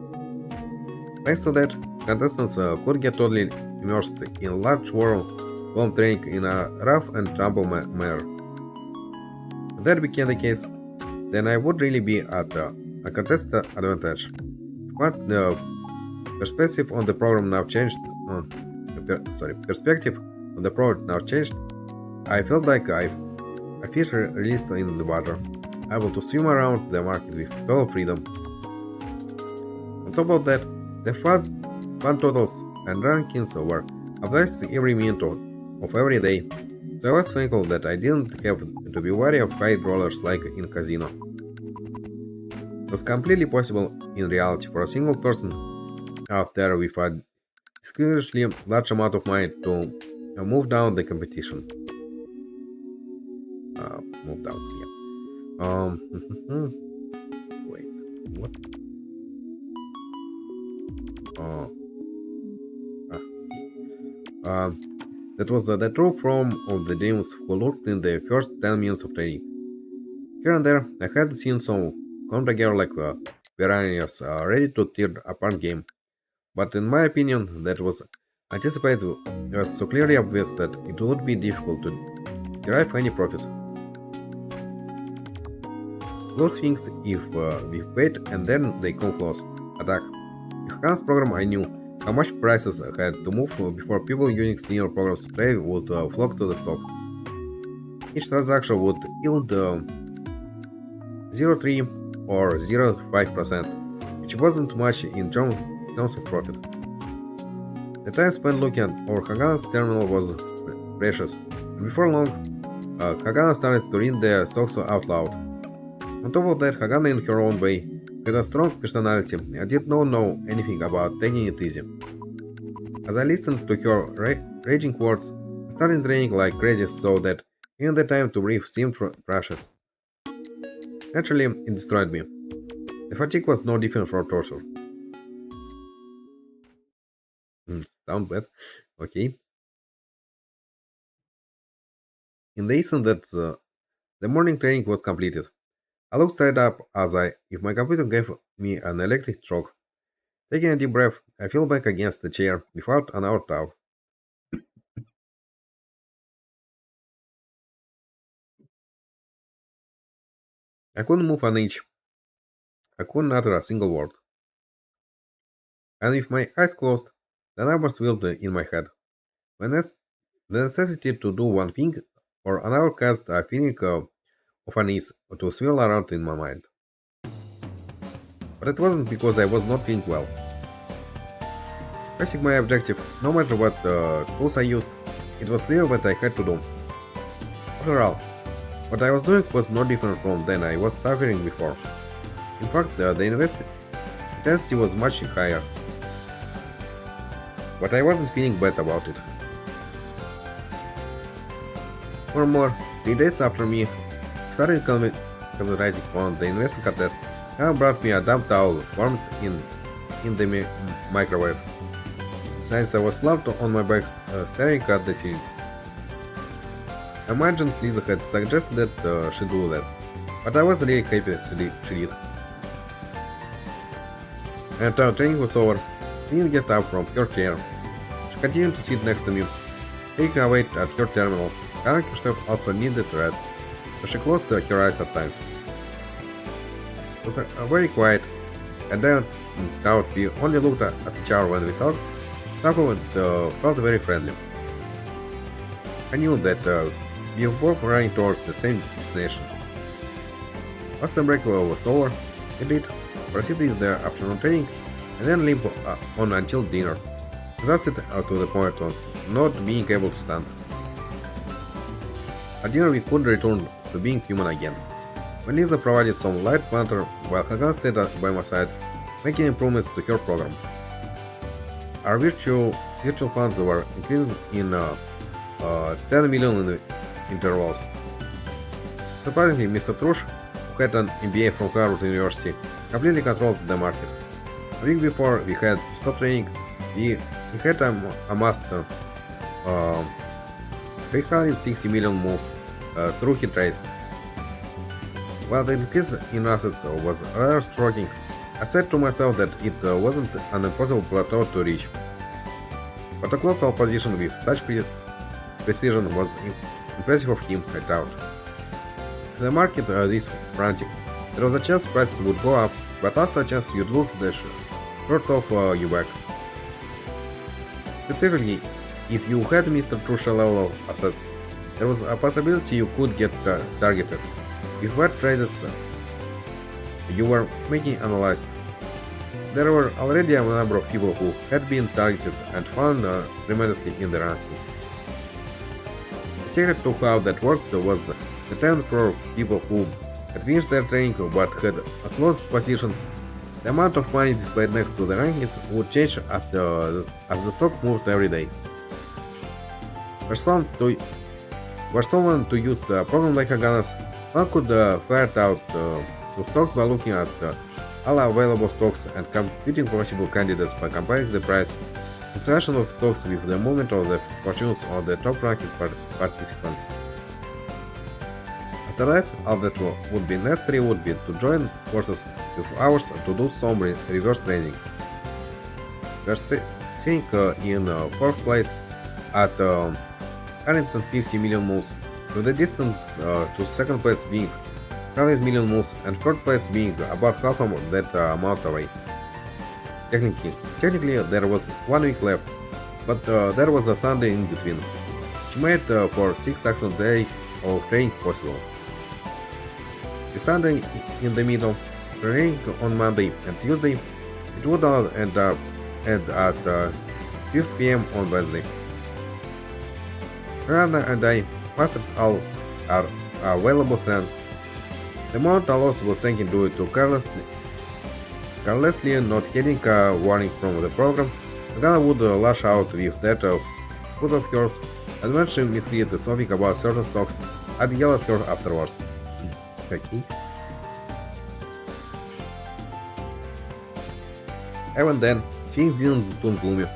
Thanks to that, contestants could get totally immersed in a large world while training in a rough and tumble manner. If that became the case, then I would really be at a contested advantage. But the perspective on the program now changed. Perspective on the program now changed. I felt like a fish released in the water, able to swim around the market with total freedom. On top of that, the fund totals and rankings were updated every minute of every day, so I was thankful that I didn't have to be wary of high rollers like in casino. It was completely possible in reality for a single person out there with a discretionally large amount of money to move down the competition. Move down, yeah. Wait, what? Uh, uh, that was the true form of the demons who lurked in the first 10 minutes of training. Here and there, I had seen some come together like piranhas ready to tear apart game, but in my opinion, that was anticipated. It was so clearly obvious that it would be difficult to derive any profit. Lord thinks if we wait and then they come close, attack. With Hans program I knew how much prices had to move before people using linear programs to trade would flock to the stock. Each transaction would yield 0.3 or 0.5%, which wasn't much in terms of profit. The time spent looking at our Hagana's terminal was precious, and before long, Hagana started to read the stocks out loud. On top of that, Hagana in her own way had a strong personality and did not know anything about taking it easy. As I listened to her raging words, I started training like crazy so that even the time to breathe seemed precious. Naturally, it destroyed me. The fatigue was no different from torture. Sound bad? Okay. In the instant that the morning training was completed, I looked straight up as if my computer gave me an electric shock. Taking a deep breath, I fell back against the chair without an out. I couldn't move an inch. I couldn't utter a single word. And with my eyes closed, the numbers wheeled in my head. When the necessity to do one thing or another caused a feeling of unease to swirl around in my mind. But it wasn't because I was not feeling well. Facing my objective, no matter what tools I used, it was clear what I had to do. After all, what I was doing was no different from than I was suffering before. In fact, the intensity was much higher. But I wasn't feeling bad about it. Furthermore, 3 days after me started concentrating on the investment contest, Hannah brought me a damp towel warmed in the microwave. Since I was slumped on my back staring at the TV. I imagined Lisa had suggested that she do that, but I was really happy she did. And our training was over. She didn't get up from her chair. She continued to sit next to me, taking a wait at her terminal. Hannah herself also needed rest, so she closed her eyes at times. It was very quiet, and then out we only looked at each other when we talked. Somehow it felt very friendly. I knew that we were both running towards the same destination. Once the break was over, we did proceed with their afternoon training and then limp on until dinner, exhausted to the point of not being able to stand. At dinner we could return to being human again. When Lisa provided some light banter while Hagan stayed by my side, making improvements to her program. Our virtual funds were increased in 10 million in intervals. Surprisingly, Mr. Trush, who had an MBA from Harvard University, completely controlled the market. A week before we had stopped training, we had amassed 360 million moves through hit trades. While the increase in assets was rather striking, I said to myself that it wasn't an impossible plateau to reach. But a colossal position with such precision was impressive of him, I doubt. The market this frantic. There was a chance prices would go up, but also a chance you'd lose the short of you back. Specifically, if you had Mr. Trusha level of assets, there was a possibility you could get targeted. If what traders you were making analyzed. There were already a number of people who had been targeted and found tremendously in the ranking. The secret to how that worked was the time for people who had finished their training but had closed positions. The amount of money displayed next to the rankings would change as the stock moved every day. were someone to use the program like Haganas, one could ferret out two stocks by looking at all available stocks and computing possible candidates by comparing the price fluctuation of stocks with the movement of the fortunes of the top-ranking participants. After that, all that would be necessary would be to join forces with ours to do some reverse trading. We're sitting in fourth place at 150 million moves, with the distance to second place being 100 million moves and third place being about half of that amount away. Technically, there was 1 week left, but there was a Sunday in between, which made for 6 excellent days of trading possible. The Sunday in the middle, trading on Monday and Tuesday, it would end at 5 p.m. on Wednesday. Rana and I mastered all our available strength. The moment Alos was taken due to carelessly not getting a warning from the program, Gana would lash out with that foot of hers, and when she mislead something about certain stocks, I'd yell at her afterwards. Okay. Even then, things didn't turn gloomy.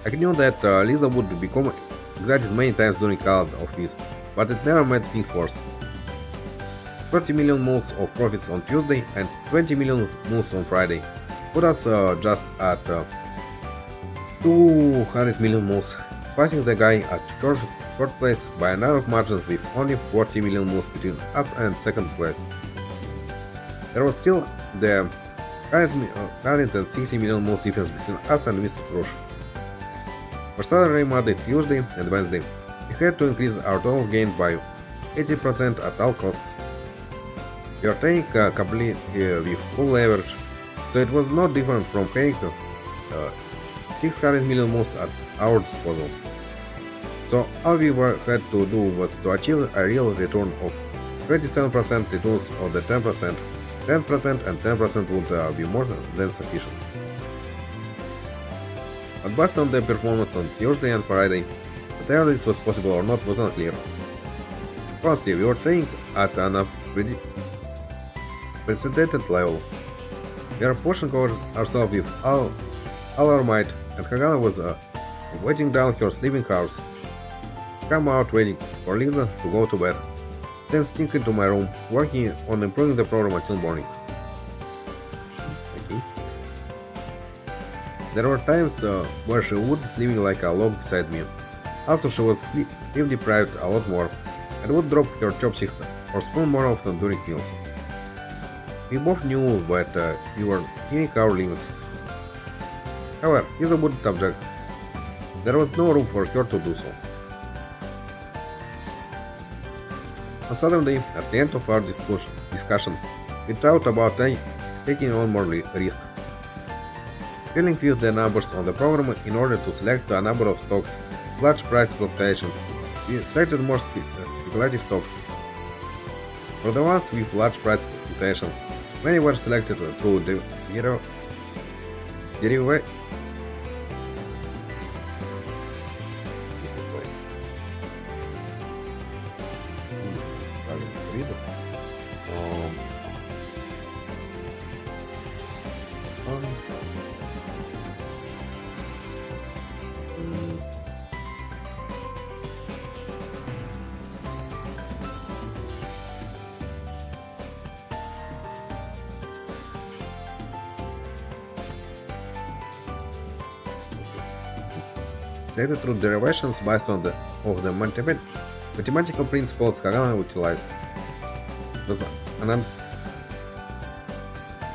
I knew that Lisa would become excited many times during call of this, but it never made things worse. 30 million moves of profits on Tuesday and 20 million moves on Friday put us just at 200 million moves, passing the guy at third place by a narrow margin with only 40 million moves between us and second place. There was still the 160 million moves difference between us and Mr. Rush. For Saturday, Monday, Tuesday, and Wednesday, we had to increase our total gain by 80% at all costs. We are trading completely with full leverage, so it was no different from having 600 million moves at our disposal. So all we had to do was to achieve a real return of 27% returns on the 10%. 10% and 10% would be more than sufficient. But based on the performance on Thursday and Friday, whether this was possible or not was unclear. Firstly, we were trading at an unprecedented level. We are pushing ourselves with all our might, and Hagana was waiting down her sleeping hours. Come out waiting for Lisa to go to bed, then sneak into my room, working on improving the program until morning. Okay. There were times where she would be sleeping like a log beside me. Also, she was sleep deprived a lot more, and would drop her chopsticks or spoon more often during meals. We both knew that we were hitting our limits. However, Lisa wouldn't object. There was no room for her to do so. On Saturday, at the end of our discussion, we talked about taking on more risk. Dealing with the numbers on the program in order to select a number of stocks with large price fluctuations, we selected more speculative stocks. For the ones with large price fluctuations, many were selected through the derivative. Selected through derivations based on the mathematical principles Hagana utilized. Thus, an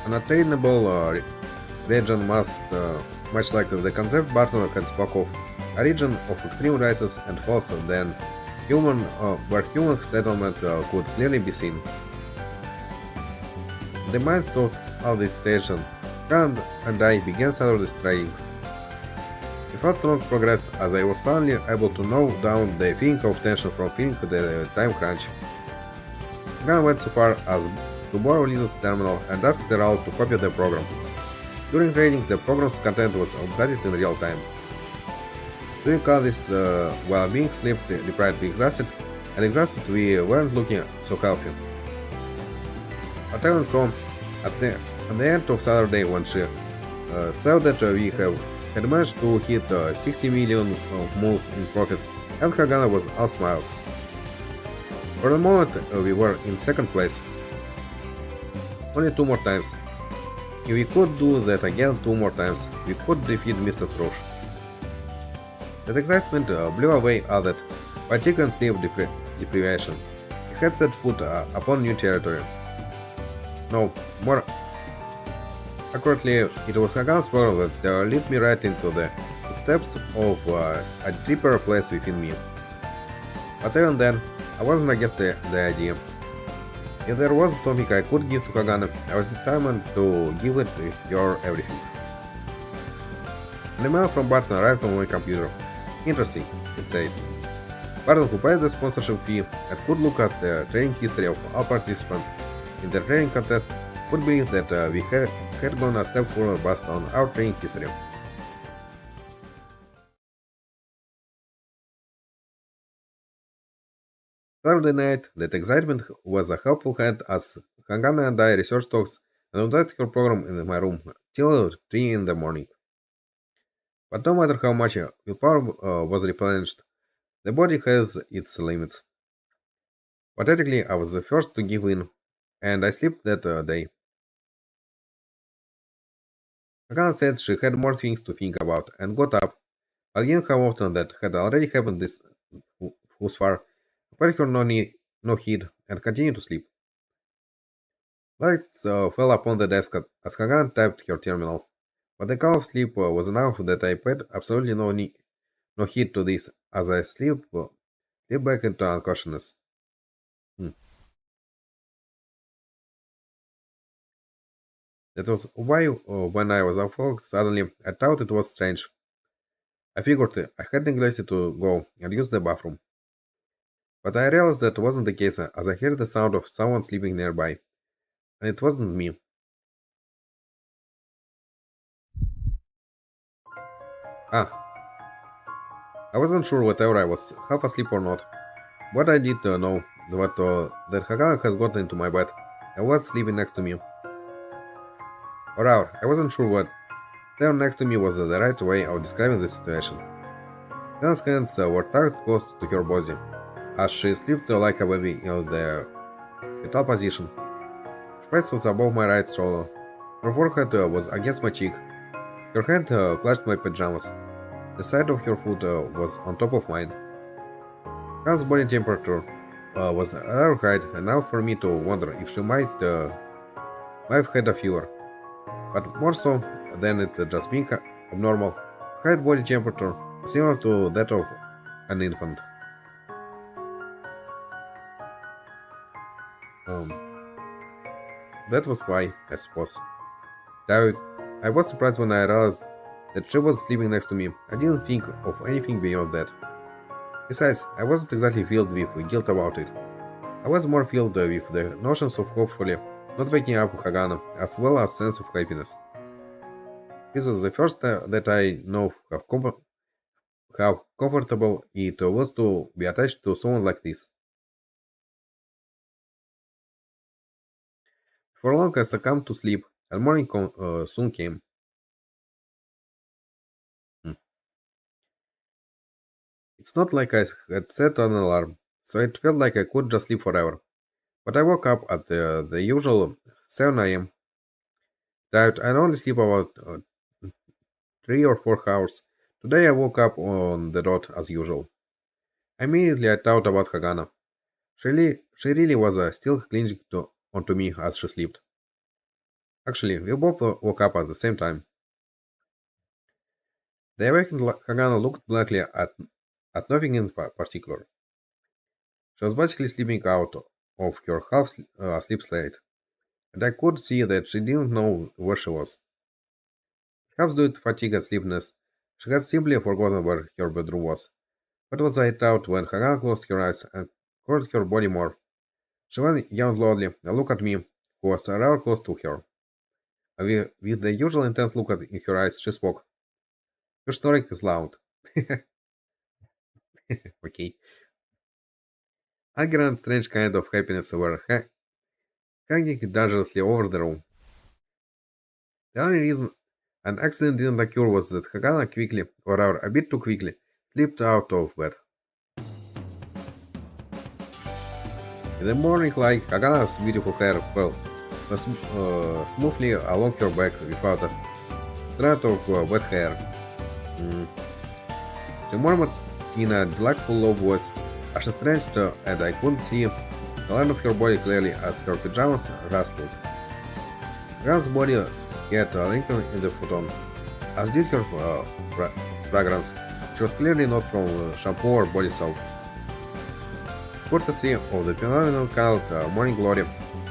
unattainable region must, much like the concept Barton had spoke of, a region of extreme rises and falls than where human settlement could clearly be seen. The midst of all this station, Kant and I began Saturday's trading. We felt strong progress as I was suddenly able to knock down the feeling of tension from feeling the time crunch. Gan went so far as to borrow Lisa's terminal and asked her out to copy the program. During trading, the program's content was updated in real time. Doing all this while being sleep deprived, and exhausted, we weren't looking so healthy. But even so, at the, at the end of Saturday, when she saw that we had managed to hit 60 million moves in profit, and Hagana was all smiles. For the moment, we were in second place, only two more times. If we could do that again two more times, we could defeat Mr. Thrush. That excitement blew away all that fatigue and sleep deprivation. We had set foot upon new territory. No, more accurately, it was Hagan's program that led me right into the steps of a deeper place within me. But even then, I wasn't against the idea. If there was something I could give to Hagana, I was determined to give it your everything. An email from Barton arrived on my computer. Interesting, it said. Barton, who paid the sponsorship fee and could look at the training history of all participants in the training contest, would believe that we had gone a step further based on our training history. Saturday night, that excitement was a helpful hand as Hagana and I researched talks and updated her program in my room till 3 in the morning. But no matter how much willpower was replenished, the body has its limits. Pathetically, I was the first to give in, and I slept that day. Hagana said she had more things to think about and got up, again how often that had already happened this thus far, paid her no heed, and continued to sleep. Lights fell upon the desk as Hagan typed her terminal, but the call of sleep was enough that I paid absolutely no heed to this as I slipped back into unconsciousness. Hmm. That was why, when I was awoke, suddenly I thought it was strange. I figured I had neglected to go and use the bathroom. But I realized that wasn't the case as I heard the sound of someone sleeping nearby, and it wasn't me. Ah, I wasn't sure whether I was half asleep or not, but I did know that Hagan has gotten into my bed and was sleeping next to me. Or rather, I wasn't sure what there next to me was the right way of describing the situation. Hagan's hands were tucked close to her body, as she slept like a baby in the fetal position. Her face was above my right shoulder. Her forehead was against my cheek. Her hand clutched my pajamas. The side of her foot was on top of mine. Hagan's body temperature was rather high enough for me to wonder if she might have had a fever, but more so than it just being abnormal. High body temperature similar to that of an infant. Um, that was why, I suppose. I, I was surprised when I realized that she was sleeping next to me. I didn't think of anything beyond that. Besides, I wasn't exactly filled with guilt about it. I was more filled with the notions of hopefully not waking up Hagana, as well as sense of happiness. This was the first that I know how comfortable it was to be attached to someone like this. For long I succumbed to sleep, and morning soon came. Hmm. It's not like I had set an alarm, so it felt like I could just sleep forever. But I woke up at the usual 7 a.m. Tired and only sleep about 3 or 4 hours. Today I woke up on the dot as usual. Immediately I thought about Hagana. She really was still clinging onto me as she slept. Actually, we both woke up at the same time. The awakened Hagana looked blankly at nothing in particular. She was basically sleeping out of her half-sleep state, and I could see that she didn't know where she was. Perhaps due to fatigue and sleepiness, she had simply forgotten where her bedroom was. But was I thought when Hagana closed her eyes and covered her body more? She then yawned loudly and looked at me, who was rather close to her. With the usual intense look in her eyes, she spoke. Your snoring is loud. Okay. Anger and strange kind of happiness were hanging dangerously over the room. The only reason an accident didn't occur was that Hagana quickly, or rather a bit too quickly, slipped out of bed. In the morning light, Hagana's beautiful hair fell smoothly along her back without a strand of wet hair. Mm. She murmured in a delightful low voice, as stretched and I couldn't see the line of her body clearly as her pajamas rustled. Hagana's body had lengthened in the futon, as did her fragrance. She was clearly not from shampoo or body soap. Courtesy of the phenomenon called morning glory,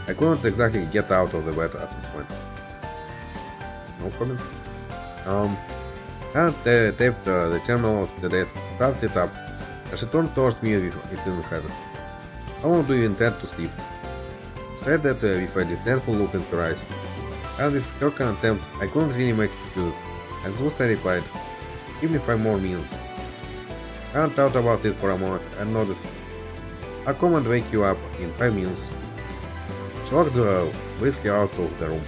I couldn't exactly get out of the bed at this point. No comments? Hannah taped the terminal of the desk, started it up, and she turned towards me with it in her hand. How long do you intend to sleep? She said that with a disdainful look in her eyes. And with her contempt, I couldn't really make excuses, and thus I replied, give me 5 more minutes. Hannah thought about it for a moment and nodded. I'll come and wake you up in 5 minutes. She walked briskly out of the room.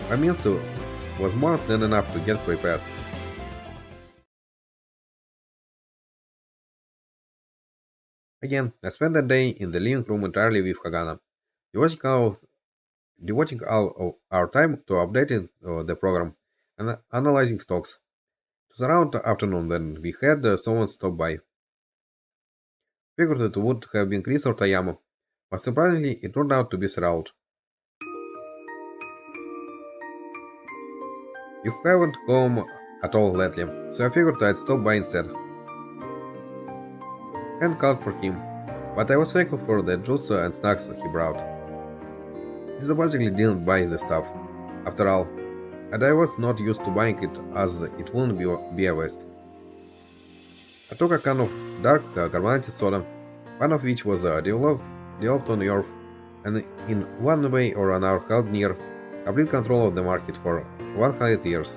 5 minutes was more than enough to get prepared. Again, I spent the day in the living room entirely with Hagana, devoting all of our time to updating the program and analyzing stocks. It was around afternoon when we had someone stop by. Figured it would have been Chris or Tayama, but surprisingly it turned out to be Seraut. You haven't come at all lately, so I figured I'd stop by instead. Hand called for him, but I was thankful for the juice and snacks he brought. He basically didn't buy the stuff, after all, and I was not used to buying it as it wouldn't be a waste. I took a can of dark carbonated soda, one of which was developed on Earth, and in one way or another held near complete control of the market for 100 years.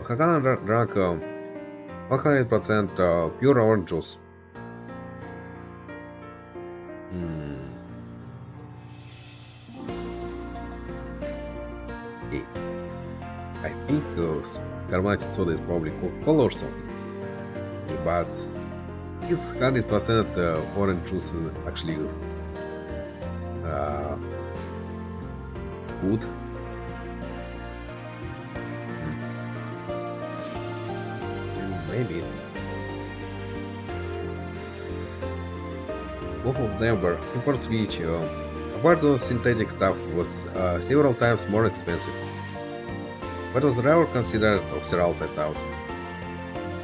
Hagana drank 100% pure orange juice. Okay. I think carbonated soda is probably Coca-Cola or something, but this 100% orange juice is actually good. Maybe. Both of them were imports which, apart from synthetic stuff, was several times more expensive. But was rather considered of cereal pet out.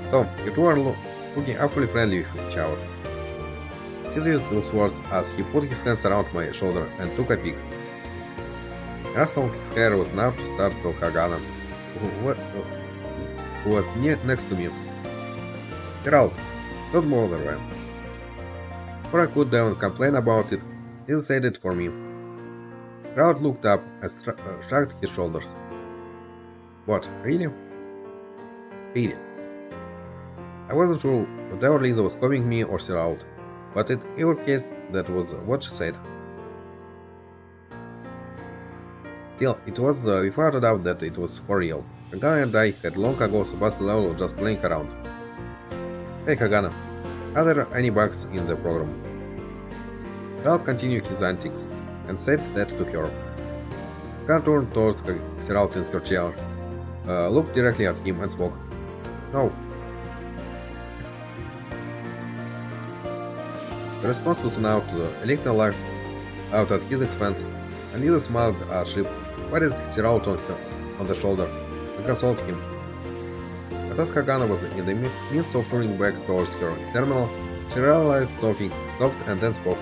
So, you two are looking awfully friendly with each other. He used those words as he put his hands around my shoulder and took a peek. Rustle of his hair was enough to startle Hagana, who was next to me. Gerald, don't bother, man. Before I could even complain about it, he said it for me. Gerald looked up and shrugged his shoulders. What, really? Really. I wasn't sure whether Lisa was calling me or Gerald, but in either case, that was what she said. Still, it was without a doubt that it was for real. Hagana and I had long ago surpassed the level of just playing around. Hey Hagana, are there any bugs in the program? Gerald continued his antics and said that to her. Hagana turned towards Gerald in her chair, looked directly at him and spoke. No. The response was now to elect a laugh out at his expense, and Lisa smiled as she patted Gerald on the shoulder and consoled him. But as Hagana was in the midst of turning back towards her terminal, she realized something, stopped and then spoke.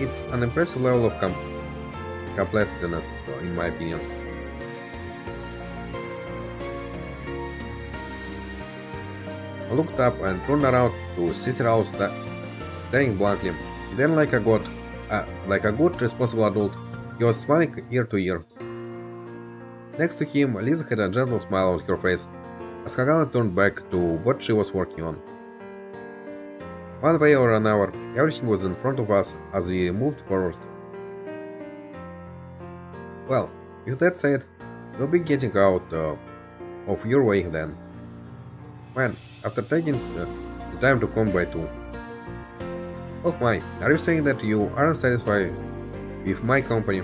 It's an impressive level of completeness, in my opinion. I looked up and turned around to see Gerald staring blankly. Then, like a good, responsible adult, he was smiling ear to ear. Next to him, Lisa had a gentle smile on her face, as Hagana turned back to what she was working on. One way or another, everything was in front of us as we moved forward. Well, with that said, we'll be getting out of your way then. Man, after taking the time to come by too. Oh my, are you saying that you aren't satisfied with my company?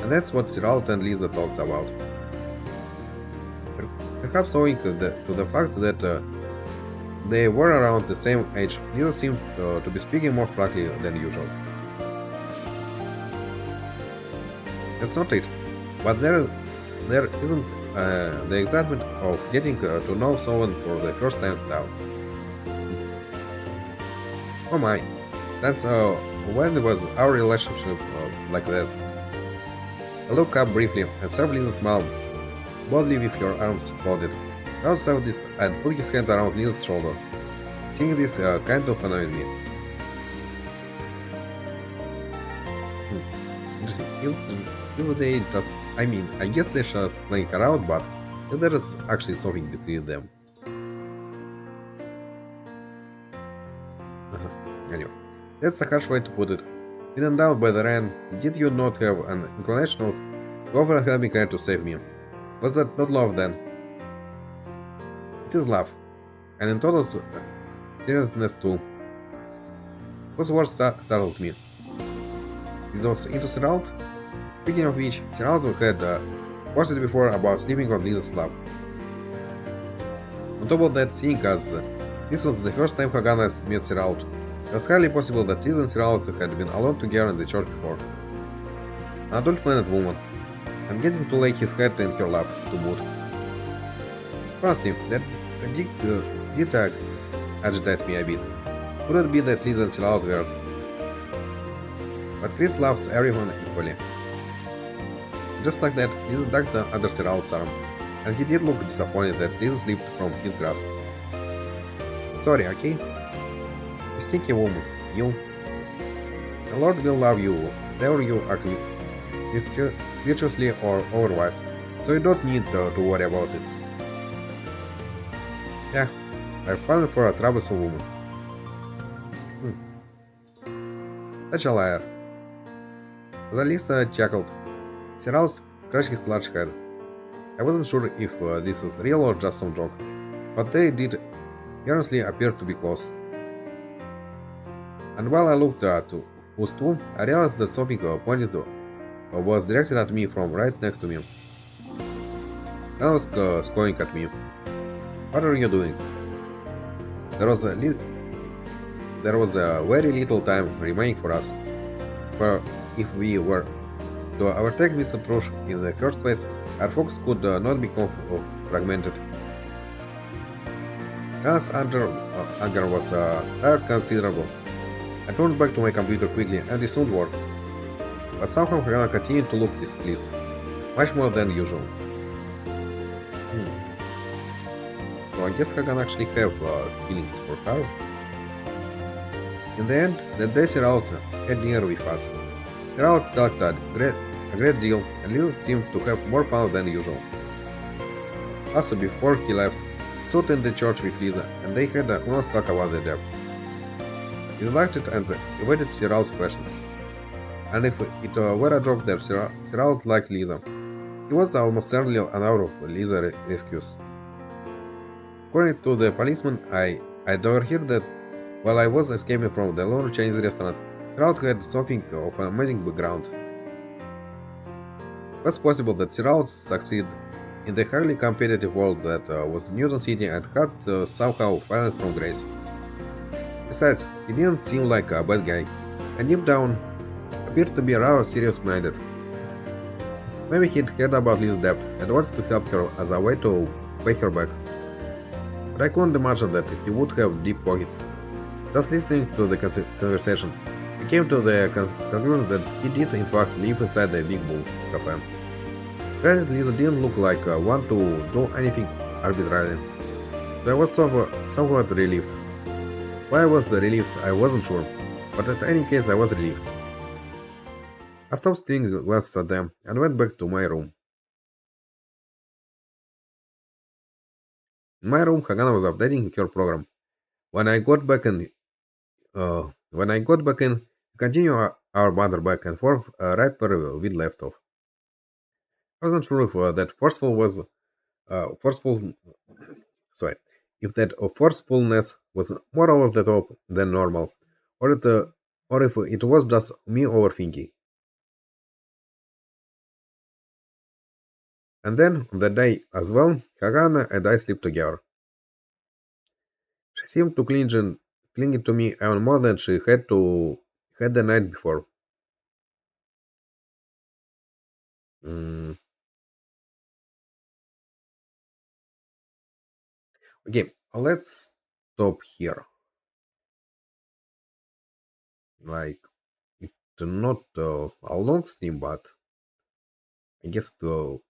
And that's what Gerald and Lisa talked about. Perhaps owing to the fact that they were around the same age, Lisa seemed to be speaking more frankly than usual. That's not it, but there isn't the excitement of getting to know someone for the first time now. Oh my, that's when was our relationship like that? I look up briefly and saw Lisa smile, boldly with her arms folded. Now saw this and put his hand around Lisa's shoulder. Seeing this kind of annoyed me. Interesting. If they just, I mean, I guess they're just playing around, but there is actually something between them. Anyway, that's a harsh way to put it. Being down by the rain, did you not have an inclination of go over and helping her to save me? Was that not love then? It is love, and in total seriousness too. Whose words startled me? Is was into Gerald? Speaking of which, Gerald had posted before about sleeping on Lisa's lap. On top of that, seeing as this was the first time Hagana met Gerald, it was highly possible that Lisa and Gerald had been alone together in the church before. An adult man and woman, and getting to lay his head in her lap to boot. Honestly, that did agitate me a bit. Could it be that Lisa and Gerald were? But Chris loves everyone equally. Just like that, Lisa ducked under Gerald's arm, and he did look disappointed that Lisa slipped from his grasp. Sorry, okay? You stinky woman, you. The Lord will love you, whether you are virtuously or otherwise, so you don't need to worry about it. Yeah, I've fallen for a troublesome woman. Such a liar. But Lisa chuckled. Gerald scratched his large head. I wasn't sure if this was real or just some joke, but they did earnestly appear to be close. And while I looked at us two, I realized that something pointed was directed at me from right next to me. I was scoring at me. What are you doing? There was a very little time remaining for us. For if we were to overtake Mr. Trush in the first place, our focus could not become fragmented. Hannah's anger was considerable. I turned back to my computer quickly and resumed work. But somehow Hannah continued to look displeased, much more than usual. So I guess I can actually have feelings for her. In the end, the day Gerald had dinner with us. Gerald talked a great deal, and Lisa seemed to have more fun than usual. Also, before he left, he stood in the church with Lisa, and they had a honest talk about the debt. He liked it and evaded Gerald's questions. And if it were a joke that Gerald liked Lisa, he was almost certainly unaware of Lisa's rescues. According to the policeman, I'd overheard that while I was escaping from the lone Chinese restaurant, Gerald had something of an amazing background. It was possible that Gerald succeeded in the highly competitive world that was Newton City and had somehow fallen from grace. Besides, he didn't seem like a bad guy, and deep down appeared to be rather serious-minded. Maybe he'd heard about Lisa's debt and wanted to help her as a way to pay her back. But I couldn't imagine that he would have deep pockets. Just listening to the conversation, I came to the conclusion that he did in fact live inside the Big Bull cafe. Granted, Lisa didn't look like one to do anything arbitrarily, so I was somewhat relieved. Why I was relieved, I wasn't sure, but in any case I was relieved. I stopped stealing glasses at them and went back to my room. In my room, Hagana was updating her program. When I got back in, we continue our banter back and forth right where we left off. I wasn't sure if that forceful. Sorry, if that forcefulness was more over the top than normal, or if it was just me overthinking. And then on that day as well, Hagana and I slept together. She seemed to cling to me even more than she had the night before. Mm, okay, let's stop here. Like it's not a long stream, but I guess good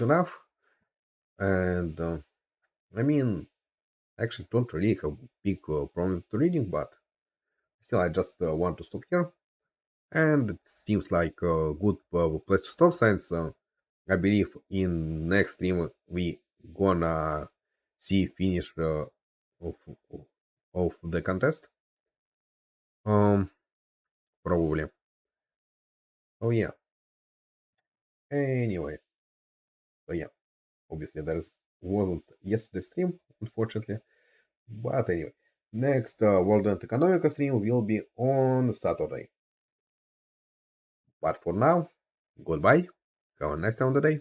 enough. And I mean, I actually don't really have big problem to reading, but still, I just want to stop here. And it seems like a good place to stop since I believe in next stream we gonna see finish of of the contest. Um, probably. Oh yeah. Anyway, so yeah, obviously there wasn't yesterday's stream, unfortunately. But anyway, next World and Economica stream will be on Saturday. But for now, goodbye. Have a nice time of the day.